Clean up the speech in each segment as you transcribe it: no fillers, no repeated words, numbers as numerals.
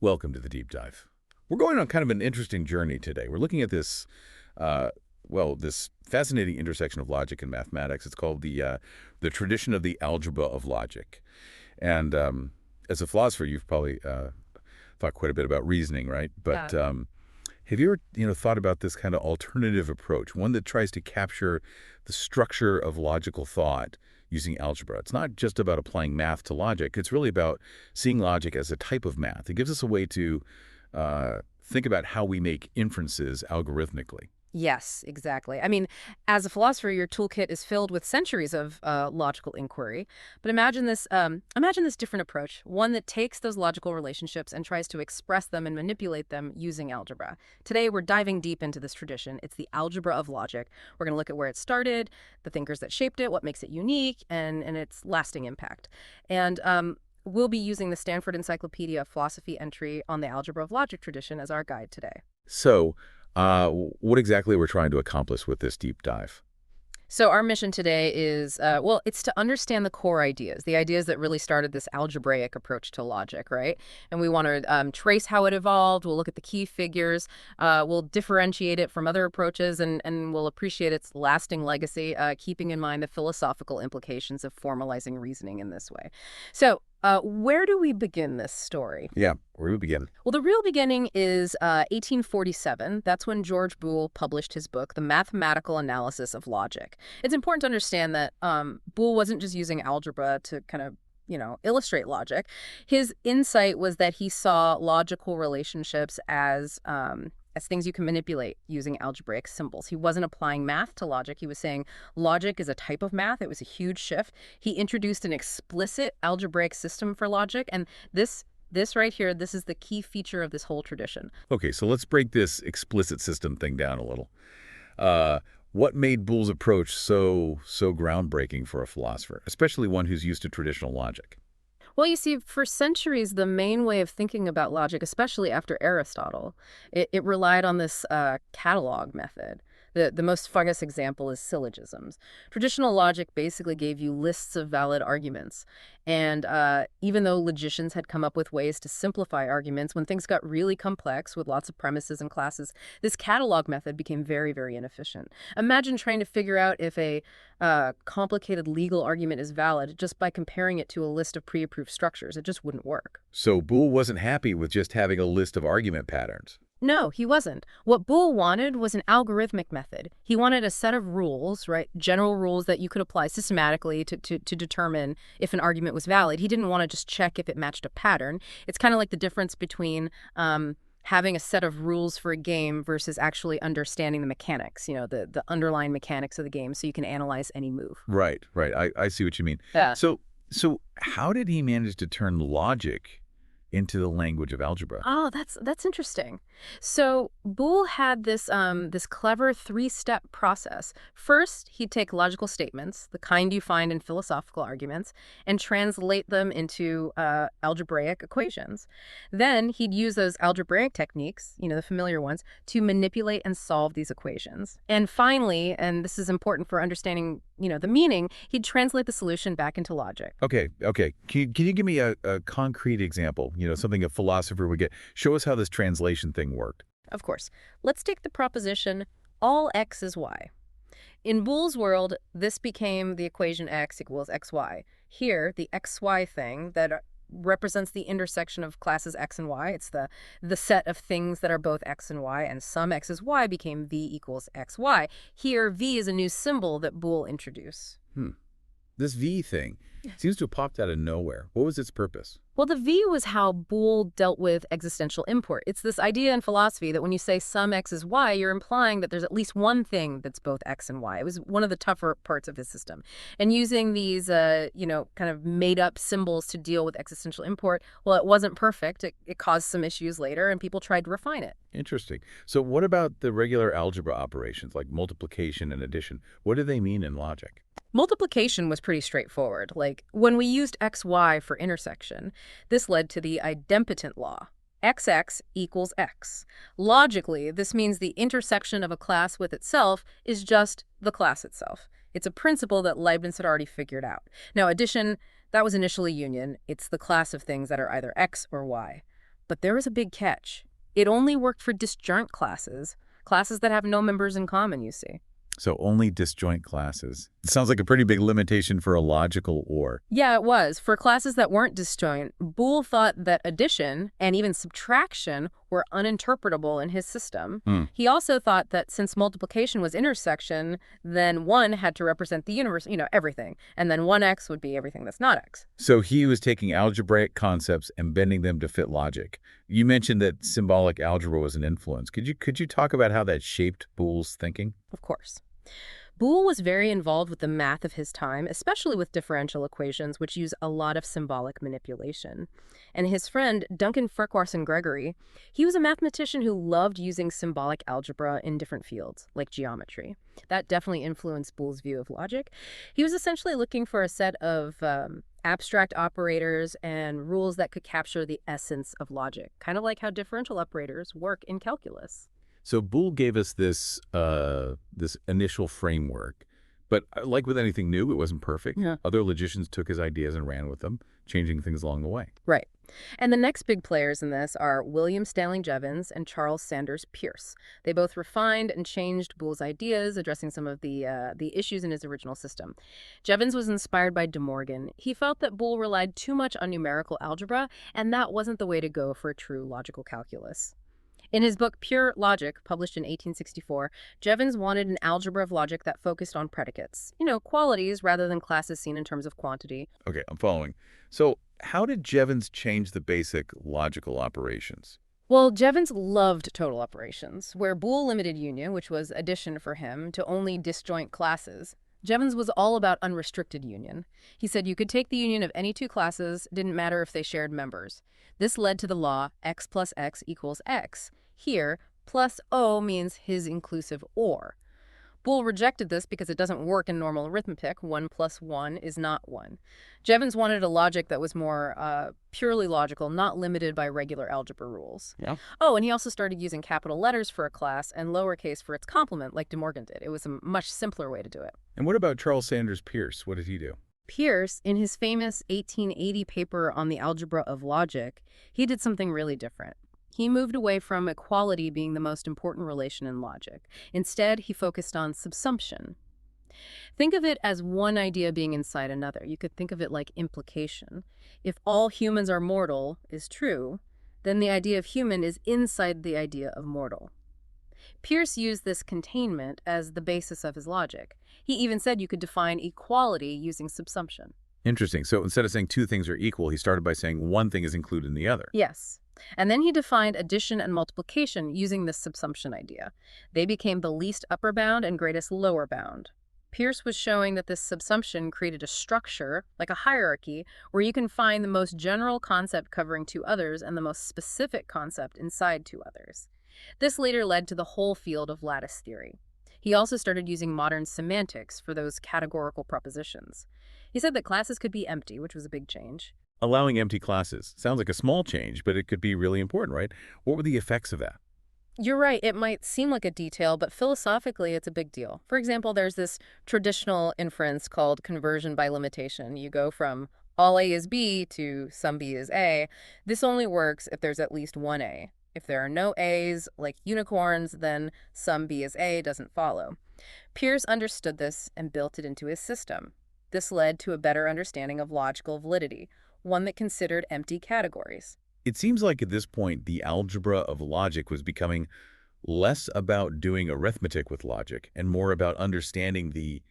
Welcome to the deep dive. We're going on kind of an interesting journey today. We're looking at this, this fascinating intersection of logic and mathematics. It's called the tradition of the algebra of logic. And as a philosopher, you've probably thought quite a bit about reasoning, right? But have you ever, thought about this kind of alternative approach, one that tries to capture the structure of logical thought using algebra? It's not just about applying math to logic. It's really about seeing logic as a type of math. It gives us a way to think about how we make inferences algorithmically. Yes, exactly. I mean, as a philosopher, your toolkit is filled with centuries of logical inquiry. But imagine this different approach, one that takes those logical relationships and tries to express them and manipulate them using algebra. Today, we're diving deep into this tradition. It's the algebra of logic. We're going to look at where it started, the thinkers that shaped it, what makes it unique, and its lasting impact. And we'll be using the Stanford Encyclopedia of Philosophy entry on the algebra of logic tradition as our guide today. So what exactly we're trying to accomplish with this deep dive? So our mission today is, it's to understand the core ideas, the ideas that really started this algebraic approach to logic, right? And we want to trace how it evolved. We'll look at the key figures. We'll differentiate it from other approaches, and we'll appreciate its lasting legacy, keeping in mind the philosophical implications of formalizing reasoning in this way. So where do we begin this story? Yeah, where do we begin? Well, the real beginning is 1847. That's when George Boole published his book, The Mathematical Analysis of Logic. It's important to understand that Boole wasn't just using algebra to kind of illustrate logic. His insight was that he saw logical relationships as things you can manipulate using algebraic symbols. He wasn't applying math to logic. He was saying logic is a type of math. It was a huge shift. He introduced an explicit algebraic system for logic, and this right here, this is the key feature of this whole tradition. Okay, so let's break this explicit system thing down a little. What made Boole's approach so groundbreaking for a philosopher, especially one who's used to traditional logic? Well, you see, for centuries, the main way of thinking about logic, especially after Aristotle, it relied on this catalog method. The most famous example is syllogisms. Traditional logic basically gave you lists of valid arguments. And even though logicians had come up with ways to simplify arguments, when things got really complex with lots of premises and classes, this catalog method became very, very inefficient. Imagine trying to figure out if a complicated legal argument is valid just by comparing it to a list of pre-approved structures. It just wouldn't work. So Boole wasn't happy with just having a list of argument patterns. No, he wasn't. What Boole wanted was an algorithmic method. He wanted a set of rules, right? General rules that you could apply systematically to determine if an argument was valid. He didn't want to just check if it matched a pattern. It's kind of like the difference between having a set of rules for a game versus actually understanding the mechanics, the underlying mechanics of the game, so you can analyze any move. Right. I see what you mean. Yeah. So how did he manage to turn logic into the language of algebra? Oh, that's interesting. So Boole had this clever three-step process. First, he'd take logical statements, the kind you find in philosophical arguments, and translate them into algebraic equations. Then he'd use those algebraic techniques, the familiar ones, to manipulate and solve these equations. And finally, and this is important for understanding, the meaning, he'd translate the solution back into logic. Okay. Can you give me a concrete example, something a philosopher would get? Show us how this translation thing worked. Of course. Let's take the proposition, all x is y. In Boole's world, this became the equation x equals xy. Here, the xy thing that represents the intersection of classes x and y. It's the set of things that are both x and y, and some x is y became v equals xy. Here, v is a new symbol that Boole introduced. This V thing seems to have popped out of nowhere. What was its purpose? Well, the V was how Boole dealt with existential import. It's this idea in philosophy that when you say some x is y, you're implying that there's at least one thing that's both x and y. It was one of the tougher parts of his system. And using these, kind of made-up symbols to deal with existential import, well, it wasn't perfect. It caused some issues later, and people tried to refine it. Interesting. So what about the regular algebra operations like multiplication and addition? What do they mean in logic? Multiplication was pretty straightforward. Like, when we used xy for intersection, this led to the idempotent law. XX equals X. Logically, this means the intersection of a class with itself is just the class itself. It's a principle that Leibniz had already figured out. Now, addition, that was initially union. It's the class of things that are either X or Y. But there was a big catch. It only worked for disjunct classes, classes that have no members in common, you see. So only disjoint classes. It sounds like a pretty big limitation for a logical OR. Yeah, it was. For classes that weren't disjoint, Boole thought that addition and even subtraction were uninterpretable in his system. He also thought that since multiplication was intersection, then 1 had to represent the universe, everything. And then 1x would be everything that's not x. So he was taking algebraic concepts and bending them to fit logic. You mentioned that symbolic algebra was an influence. Could you talk about how that shaped Boole's thinking? Of course. Boole was very involved with the math of his time, especially with differential equations, which use a lot of symbolic manipulation. And his friend, Duncan Farquharson Gregory, he was a mathematician who loved using symbolic algebra in different fields, like geometry. That definitely influenced Boole's view of logic. He was essentially looking for a set of abstract operators and rules that could capture the essence of logic, kind of like how differential operators work in calculus. So Boole gave us this initial framework, but like with anything new, it wasn't perfect. Yeah. Other logicians took his ideas and ran with them, changing things along the way. Right. And the next big players in this are William Stanley Jevons and Charles Sanders Peirce. They both refined and changed Boole's ideas, addressing some of the issues in his original system. Jevons was inspired by De Morgan. He felt that Boole relied too much on numerical algebra, and that wasn't the way to go for a true logical calculus. In his book Pure Logic, published in 1864, Jevons wanted an algebra of logic that focused on predicates, qualities rather than classes seen in terms of quantity. Okay, I'm following. So how did Jevons change the basic logical operations? Well, Jevons loved total operations, where Boole limited union, which was addition for him, to only disjoint classes. Jevons was all about unrestricted union. He said you could take the union of any two classes, didn't matter if they shared members. This led to the law x plus x equals x. Here, plus O means his inclusive OR. Boole rejected this because it doesn't work in normal arithmetic. 1 plus 1 is not 1. Jevons wanted a logic that was more purely logical, not limited by regular algebra rules. Yeah. Oh, and he also started using capital letters for a class and lowercase for its complement, like De Morgan did. It was a much simpler way to do it. And what about Charles Sanders Peirce? What did he do? Peirce, in his famous 1880 paper on the algebra of logic, he did something really different. He moved away from equality being the most important relation in logic. Instead, he focused on subsumption. Think of it as one idea being inside another. You could think of it like implication. If all humans are mortal is true, then the idea of human is inside the idea of mortal. Peirce used this containment as the basis of his logic. He even said you could define equality using subsumption. Interesting. So instead of saying two things are equal, he started by saying one thing is included in the other. Yes. And then he defined addition and multiplication using this subsumption idea. They became the least upper bound and greatest lower bound. Peirce was showing that this subsumption created a structure, like a hierarchy, where you can find the most general concept covering two others and the most specific concept inside two others. This later led to the whole field of lattice theory. He also started using modern semantics for those categorical propositions. He said that classes could be empty, which was a big change. Allowing empty classes. Sounds like a small change, but it could be really important, right? What were the effects of that? You're right, it might seem like a detail, but philosophically it's a big deal. For example, there's this traditional inference called conversion by limitation. You go from all A is B to some B is A. This only works if there's at least one A. If there are no A's, like unicorns, then some B is A doesn't follow. Peirce understood this and built it into his system. This led to a better understanding of logical validity, one that considered empty categories. It seems like at this point, the algebra of logic was becoming less about doing arithmetic with logic and more about understanding the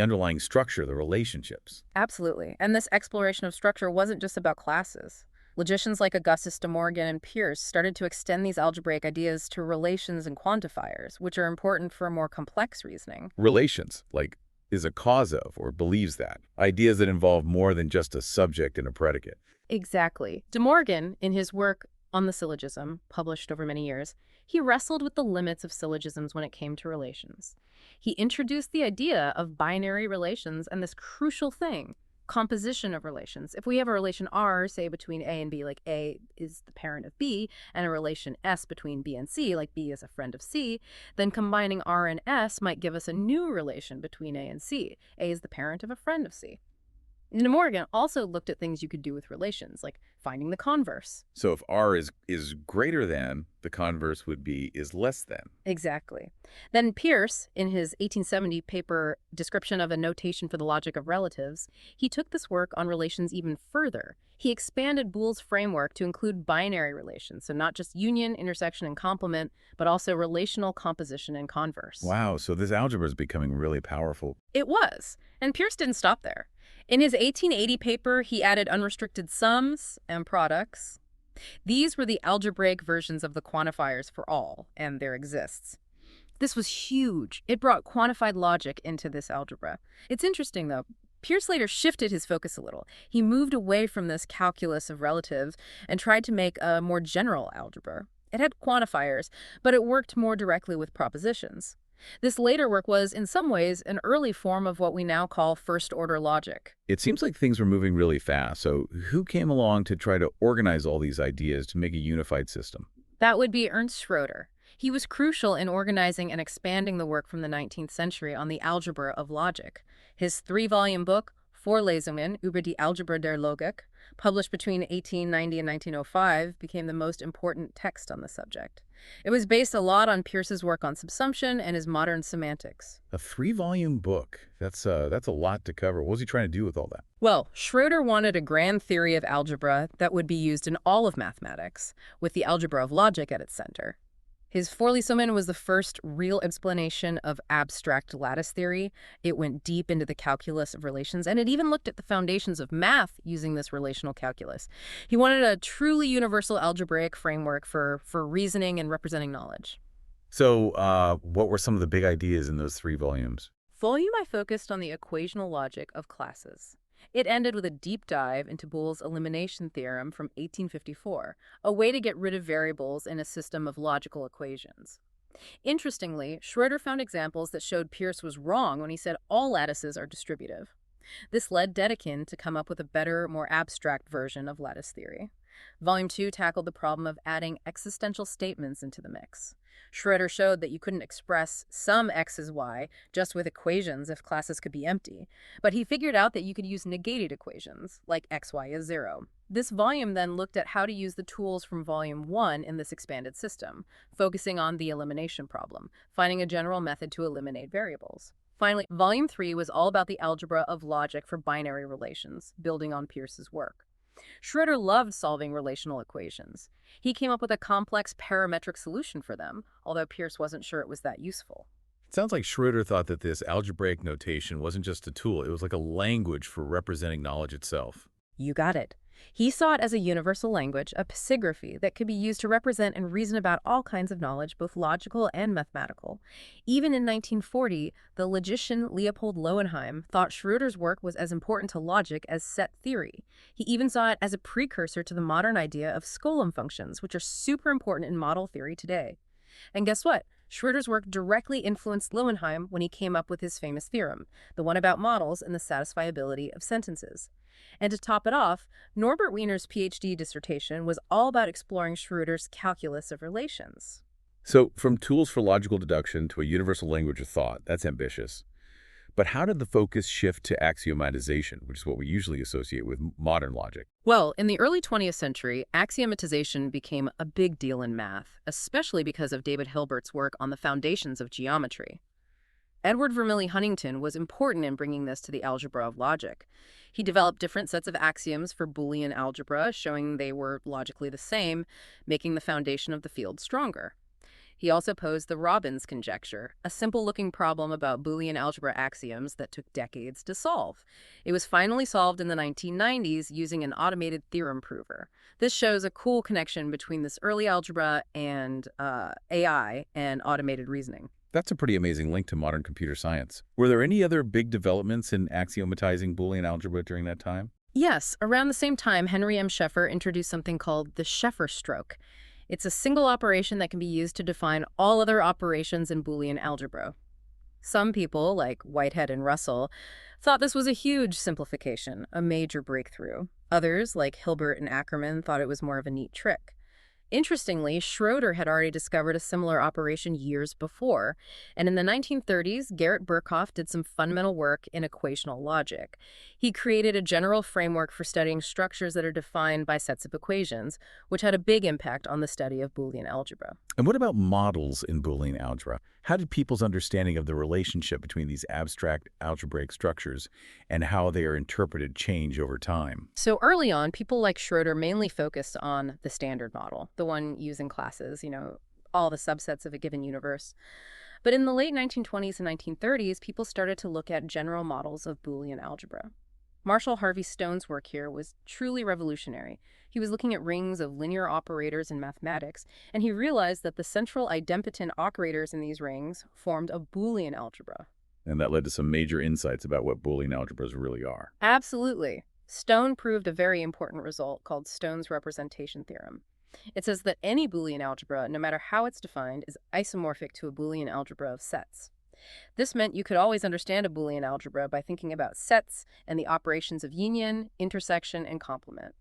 underlying structure, the relationships. Absolutely. And this exploration of structure wasn't just about classes. Logicians like Augustus De Morgan and Peirce started to extend these algebraic ideas to relations and quantifiers, which are important for more complex reasoning. Relations, like is a cause of or believes that. Ideas that involve more than just a subject and a predicate. Exactly. De Morgan, in his work on the syllogism, published over many years, he wrestled with the limits of syllogisms when it came to relations. He introduced the idea of binary relations and this crucial thing, composition of relations. If we have a relation R, say between A and B, like A is the parent of B, and a relation S between B and C, like B is a friend of C, then combining R and S might give us a new relation between A and C. A is the parent of a friend of C. De Morgan also looked at things you could do with relations, like finding the converse. So if R is greater than, the converse would be is less than. Exactly. Then Peirce, in his 1870 paper Description of a Notation for the Logic of Relatives, he took this work on relations even further. He expanded Boole's framework to include binary relations, so not just union, intersection, and complement, but also relational composition and converse. Wow, so this algebra is becoming really powerful. It was, and Peirce didn't stop there. In his 1880 paper, he added unrestricted sums and products. These were the algebraic versions of the quantifiers for all, and there exists. This was huge. It brought quantified logic into this algebra. It's interesting, though. Peirce later shifted his focus a little. He moved away from this calculus of relatives and tried to make a more general algebra. It had quantifiers, but it worked more directly with propositions. This later work was, in some ways, an early form of what we now call first-order logic. It seems like things were moving really fast. So who came along to try to organize all these ideas to make a unified system? That would be Ernst Schroeder. He was crucial in organizing and expanding the work from the 19th century on the algebra of logic. His three-volume book, Vorlesungen über die Algebra der Logik, published between 1890 and 1905, became the most important text on the subject. It was based a lot on Peirce's work on subsumption and his modern semantics. A three-volume book. That's a lot to cover. What was he trying to do with all that? Well, Schroeder wanted a grand theory of algebra that would be used in all of mathematics, with the algebra of logic at its center. His Vorlesungen was the first real explanation of abstract lattice theory. It went deep into the calculus of relations, and it even looked at the foundations of math using this relational calculus. He wanted a truly universal algebraic framework for reasoning and representing knowledge. So what were some of the big ideas in those three volumes? Volume I focused on the equational logic of classes. It ended with a deep dive into Boole's elimination theorem from 1854, a way to get rid of variables in a system of logical equations. Interestingly, Schroeder found examples that showed Peirce was wrong when he said all lattices are distributive. This led Dedekind to come up with a better, more abstract version of lattice theory. Volume 2 tackled the problem of adding existential statements into the mix. Schroeder showed that you couldn't express some x as y just with equations if classes could be empty, but he figured out that you could use negated equations, like xy is 0. This volume then looked at how to use the tools from Volume 1 in this expanded system, focusing on the elimination problem, finding a general method to eliminate variables. Finally, Volume 3 was all about the algebra of logic for binary relations, building on Peirce's work. Schroeder loved solving relational equations. He came up with a complex parametric solution for them, although Peirce wasn't sure it was that useful. It sounds like Schroeder thought that this algebraic notation wasn't just a tool. It was like a language for representing knowledge itself. You got it. He saw it as a universal language, a psigraphy that could be used to represent and reason about all kinds of knowledge, both logical and mathematical. Even in 1940, the logician Leopold Lowenheim thought Schroeder's work was as important to logic as set theory. He even saw it as a precursor to the modern idea of Skolem functions, which are super important in model theory today. And guess what? Schroeder's work directly influenced Lowenheim when he came up with his famous theorem, the one about models and the satisfiability of sentences. And to top it off, Norbert Wiener's PhD dissertation was all about exploring Schroeder's calculus of relations. So from tools for logical deduction to a universal language of thought, that's ambitious. But how did the focus shift to axiomatization, which is what we usually associate with modern logic? Well, in the early 20th century, axiomatization became a big deal in math, especially because of David Hilbert's work on the foundations of geometry. Edward Vermilye Huntington was important in bringing this to the algebra of logic. He developed different sets of axioms for Boolean algebra, showing they were logically the same, making the foundation of the field stronger. He also posed the Robbins conjecture, a simple-looking problem about Boolean algebra axioms that took decades to solve. It was finally solved in the 1990s using an automated theorem prover. This shows a cool connection between this early algebra and AI and automated reasoning. That's a pretty amazing link to modern computer science. Were there any other big developments in axiomatizing Boolean algebra during that time? Yes, around the same time, Henry M. Scheffer introduced something called the Scheffer stroke. It's a single operation that can be used to define all other operations in Boolean algebra. Some people, like Whitehead and Russell, thought this was a huge simplification, a major breakthrough. Others, like Hilbert and Ackermann, thought it was more of a neat trick. Interestingly, Schroeder had already discovered a similar operation years before, and in the 1930s, Garrett Birkhoff did some fundamental work in equational logic. He created a general framework for studying structures that are defined by sets of equations, which had a big impact on the study of Boolean algebra. And what about models in Boolean algebra? How did people's understanding of the relationship between these abstract algebraic structures and how they are interpreted change over time? So early on, people like Schroeder mainly focused on the standard model, the one used in classes, all the subsets of a given universe. But in the late 1920s and 1930s, people started to look at general models of Boolean algebra. Marshall Harvey Stone's work here was truly revolutionary. He was looking at rings of linear operators in mathematics, and he realized that the central idempotent operators in these rings formed a Boolean algebra. And that led to some major insights about what Boolean algebras really are. Absolutely. Stone proved a very important result called Stone's representation theorem. It says that any Boolean algebra, no matter how it's defined, is isomorphic to a Boolean algebra of sets. This meant you could always understand a Boolean algebra by thinking about sets and the operations of union, intersection, and complement.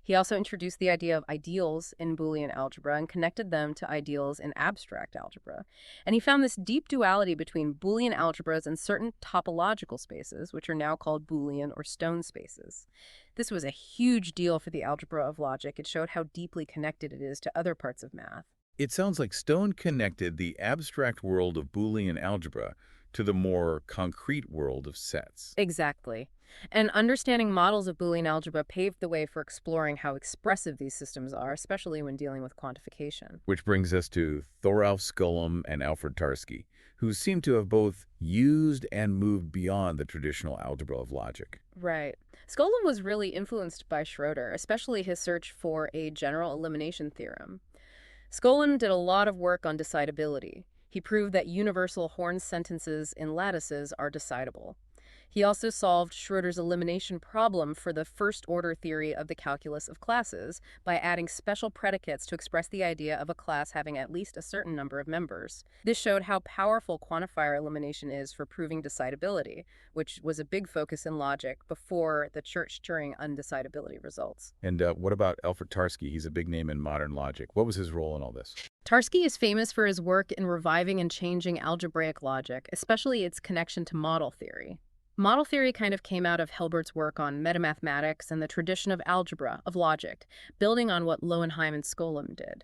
He also introduced the idea of ideals in Boolean algebra and connected them to ideals in abstract algebra. And he found this deep duality between Boolean algebras and certain topological spaces, which are now called Boolean or Stone spaces. This was a huge deal for the algebra of logic. It showed how deeply connected it is to other parts of math. It sounds like Stone connected the abstract world of Boolean algebra to the more concrete world of sets. Exactly. And understanding models of Boolean algebra paved the way for exploring how expressive these systems are, especially when dealing with quantification. Which brings us to Thoralf Skolem and Alfred Tarski, who seem to have both used and moved beyond the traditional algebra of logic. Right. Skolem was really influenced by Schroeder, especially his search for a general elimination theorem. Skolem did a lot of work on decidability. He proved that universal Horn sentences in lattices are decidable. He also solved Schroeder's elimination problem for the first-order theory of the calculus of classes by adding special predicates to express the idea of a class having at least a certain number of members. This showed how powerful quantifier elimination is for proving decidability, which was a big focus in logic before the Church-Turing undecidability results. And what about Alfred Tarski? He's a big name in modern logic. What was his role in all this? Tarski is famous for his work in reviving and changing algebraic logic, especially its connection to model theory. Model theory kind of came out of Hilbert's work on metamathematics and the tradition of algebra, of logic, building on what Lowenheim and Skolem did.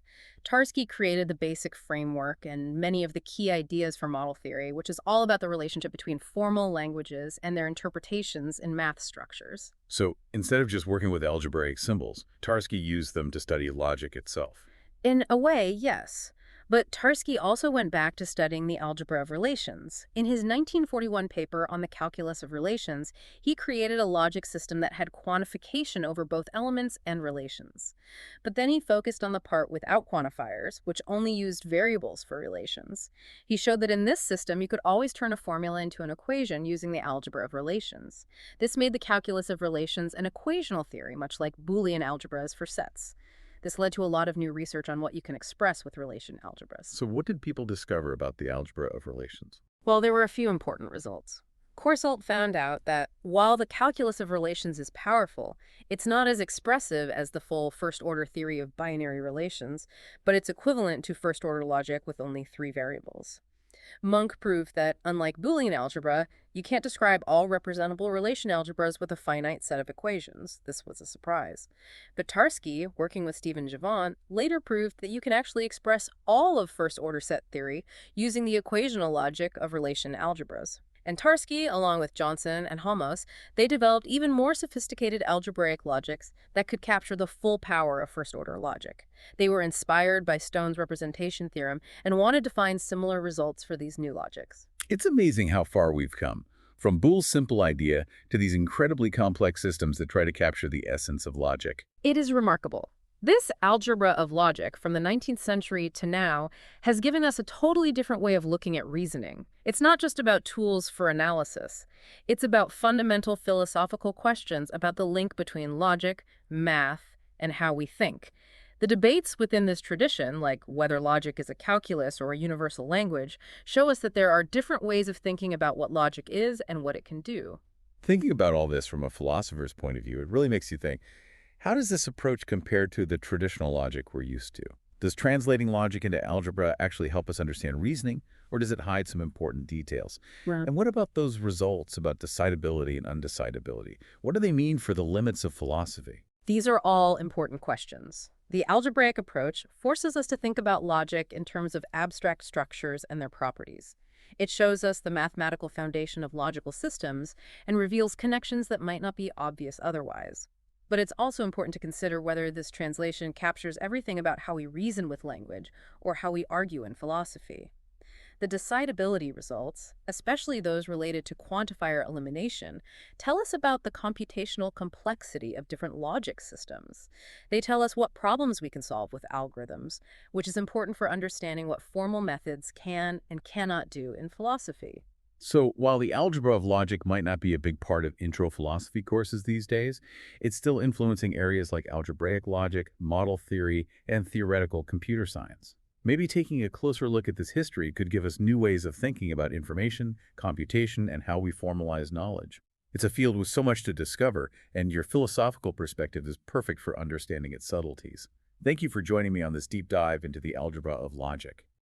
Tarski created the basic framework and many of the key ideas for model theory, which is all about the relationship between formal languages and their interpretations in math structures. So instead of just working with algebraic symbols, Tarski used them to study logic itself. In a way, yes. But Tarski also went back to studying the algebra of relations. In his 1941 paper on the calculus of relations, he created a logic system that had quantification over both elements and relations. But then he focused on the part without quantifiers, which only used variables for relations. He showed that in this system, you could always turn a formula into an equation using the algebra of relations. This made the calculus of relations an equational theory, much like Boolean algebras for sets. This led to a lot of new research on what you can express with relation algebras. So what did people discover about the algebra of relations? Well, there were a few important results. Coursault found out that while the calculus of relations is powerful, it's not as expressive as the full first-order theory of binary relations, but it's equivalent to first-order logic with only 3 variables. Monk proved that, unlike Boolean algebra, you can't describe all representable relation algebras with a finite set of equations. This was a surprise. But Tarski, working with Stephen Jevons, later proved that you can actually express all of first-order set theory using the equational logic of relation algebras. And Tarski, along with Johnson and Halmos, they developed even more sophisticated algebraic logics that could capture the full power of first-order logic. They were inspired by Stone's representation theorem and wanted to find similar results for these new logics. It's amazing how far we've come, from Boole's simple idea to these incredibly complex systems that try to capture the essence of logic. It is remarkable. This algebra of logic from the 19th century to now has given us a totally different way of looking at reasoning. It's not just about tools for analysis. It's about fundamental philosophical questions about the link between logic, math, and how we think. The debates within this tradition, like whether logic is a calculus or a universal language, show us that there are different ways of thinking about what logic is and what it can do. Thinking about all this from a philosopher's point of view, it really makes you think, how does this approach compare to the traditional logic we're used to? Does translating logic into algebra actually help us understand reasoning, or does it hide some important details? Right. And what about those results about decidability and undecidability? What do they mean for the limits of philosophy? These are all important questions. The algebraic approach forces us to think about logic in terms of abstract structures and their properties. It shows us the mathematical foundation of logical systems and reveals connections that might not be obvious otherwise. But it's also important to consider whether this translation captures everything about how we reason with language or how we argue in philosophy. The decidability results, especially those related to quantifier elimination, tell us about the computational complexity of different logic systems. They tell us what problems we can solve with algorithms, which is important for understanding what formal methods can and cannot do in philosophy. So, while the algebra of logic might not be a big part of intro philosophy courses these days, it's still influencing areas like algebraic logic, model theory, and theoretical computer science. Maybe taking a closer look at this history could give us new ways of thinking about information, computation, and how we formalize knowledge. It's a field with so much to discover, and your philosophical perspective is perfect for understanding its subtleties. Thank you for joining me on this deep dive into the algebra of logic.